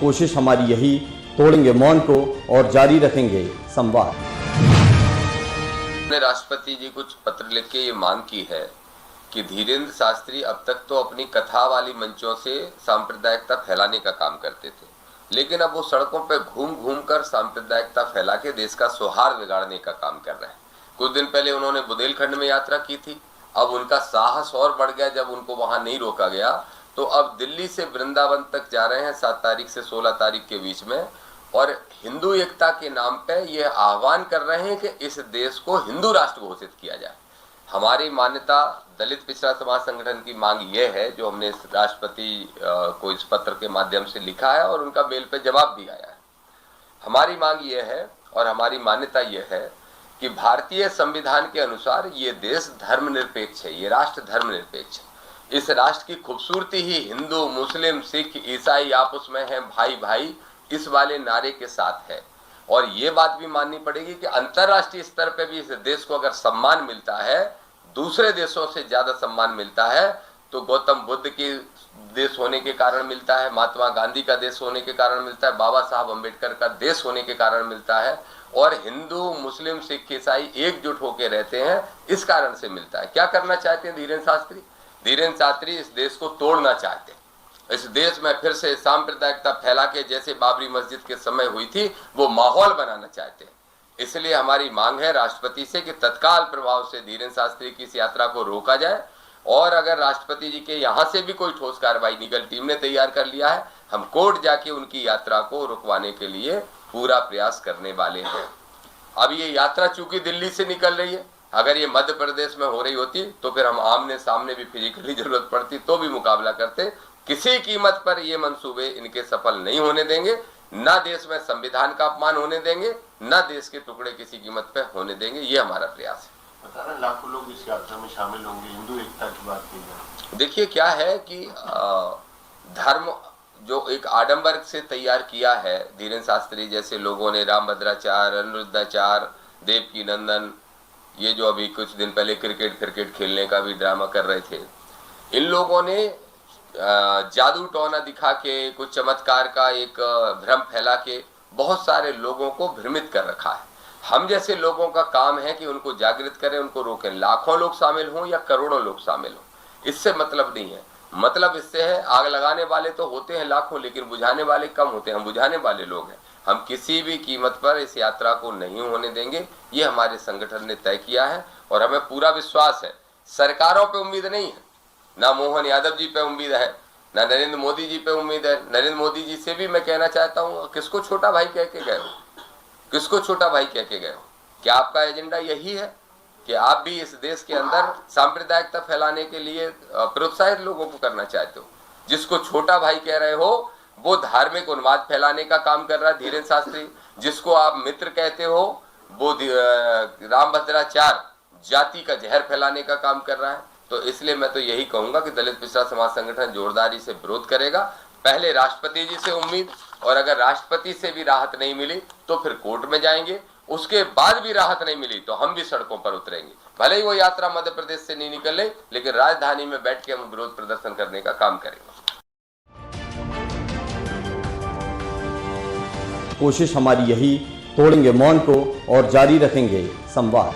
कोशिश हमारी यही, तोड़ेंगे मौन को और जारी रखेंगे संवाद। राष्ट्रपति जी कुछ पत्र लिख के ये मांग की है कि धीरेन्द्र शास्त्री अब तक तो अपनी कथा वाली मंचों से सांप्रदायिकता फैलाने का काम करते थे, लेकिन अब वो सड़कों पर घूम घूम कर सांप्रदायिकता फैला के देश का सौहार्द बिगाड़ने का काम कर रहे हैं। कुछ दिन पहले उन्होंने बुंदेलखंड में यात्रा की थी, अब उनका साहस और बढ़ गया जब उनको वहां नहीं रोका गया, तो अब दिल्ली से वृंदावन तक जा रहे हैं 7 तारीख से 16 तारीख के बीच में, और हिंदू एकता के नाम पे ये आह्वान कर रहे हैं कि इस देश को हिंदू राष्ट्र घोषित किया जाए। हमारी मान्यता दलित पिछड़ा समाज संगठन की मांग ये है, जो हमने राष्ट्रपति को इस पत्र के माध्यम से लिखा है और उनका मेल पे जवाब भी आया है। हमारी मांग ये है और हमारी मान्यता ये है कि भारतीय संविधान के अनुसार ये देश धर्मनिरपेक्ष है, ये राष्ट्र धर्मनिरपेक्ष है। इस राष्ट्र की खूबसूरती ही हिंदू, मुस्लिम, सिख, ईसाई आपस में है भाई भाई, इस वाले नारे के साथ है। और ये बात भी माननी पड़ेगी कि अंतर्राष्ट्रीय स्तर पे भी इस देश को अगर सम्मान मिलता है, दूसरे देशों से ज्यादा सम्मान मिलता है, तो गौतम बुद्ध के देश होने के कारण मिलता है, महात्मा गांधी का देश होने के कारण मिलता है, बाबा साहब अम्बेडकर का देश होने के कारण मिलता है, और हिंदू, मुस्लिम, सिख, ईसाई एकजुट होकर रहते हैं, इस कारण से मिलता है। क्या करना चाहते हैं धीरेन्द्र शास्त्री? धीरेन्द्र शास्त्री इस देश को तोड़ना चाहते हैं। इस देश में फिर से सांप्रदायिकता फैला के जैसे बाबरी मस्जिद के समय हुई थी, वो माहौल बनाना चाहते हैं। इसलिए हमारी मांग है राष्ट्रपति से कि तत्काल प्रभाव से धीरेन्द्र शास्त्री की इस यात्रा को रोका जाए, और अगर राष्ट्रपति जी के यहाँ से भी कोई ठोस कार्रवाई निकल टीम ने तैयार कर लिया है, हम कोर्ट जाके उनकी यात्रा को रुकवाने के लिए पूरा प्रयास करने वाले हैं। अब ये यात्रा चूंकि दिल्ली से निकल रही है, अगर ये मध्य प्रदेश में हो रही होती तो फिर हम आमने सामने भी फिजिकली जरूरत पड़ती तो भी मुकाबला करते। किसी कीमत पर ये मंसूबे इनके सफल नहीं होने देंगे, ना देश में संविधान का अपमान होने देंगे, ना देश के टुकड़े किसी कीमत पर होने देंगे। ये हमारा प्रयास है। बता रहे लाखों लोग इस यात्रा में शामिल होंगे, हिंदू एकता की बात की है। देखिए क्या है कि धर्म जो एक आडंबर से तैयार किया है धीरेन्द्र शास्त्री जैसे लोगों ने, रामभद्राचार्य, अनिरुद्धाचार्य, देवकी नंदन, ये जो अभी कुछ दिन पहले क्रिकेट खेलने का भी ड्रामा कर रहे थे, इन लोगों ने जादू टोना दिखा के, कुछ चमत्कार का एक भ्रम फैला के बहुत सारे लोगों को भ्रमित कर रखा है। हम जैसे लोगों का काम है कि उनको जागृत करें, उनको रोकें। लाखों लोग शामिल हों या करोड़ों लोग शामिल हों, इससे मतलब नहीं है। मतलब इससे है, आग लगाने वाले तो होते हैं लाखों, लेकिन बुझाने वाले कम होते हैं। हम बुझाने वाले लोग हैं। हम किसी भी कीमत पर इस यात्रा को नहीं होने देंगे, ये हमारे संगठन ने तय किया है। और हमें पूरा विश्वास है, सरकारों पे उम्मीद नहीं है, ना मोहन यादव जी पे उम्मीद है, ना नरेंद्र मोदी जी पे उम्मीद है। नरेंद्र मोदी जी से भी मैं कहना चाहता हूँ, किसको छोटा भाई कह के गए हो? किसको छोटा भाई कह के गए हो? क्या आपका एजेंडा यही है कि आप भी इस देश के अंदर सांप्रदायिकता फैलाने के लिए प्रोत्साहित लोगों को करना चाहते हो? जिसको छोटा भाई कह रहे हो वो धार्मिक उन्माद फैलाने का काम कर रहा है धीरेन्द्र शास्त्री। जिसको आप मित्र कहते हो वो रामभद्राचार्य जाति का जहर फैलाने का काम कर रहा है। तो इसलिए मैं तो यही कहूंगा कि दलित पिछड़ा समाज संगठन जोरदारी से विरोध करेगा। पहले राष्ट्रपति जी से उम्मीद, और अगर राष्ट्रपति से भी राहत नहीं मिली तो फिर कोर्ट में जाएंगे। उसके बाद भी राहत नहीं मिली तो हम भी सड़कों पर उतरेंगे। भले ही वो यात्रा मध्य प्रदेश से नहीं निकले, लेकिन राजधानी में बैठ के हम विरोध प्रदर्शन करने का काम करेंगे। कोशिश हमारी यही, तोड़ेंगे मौन को और जारी रखेंगे संवाद।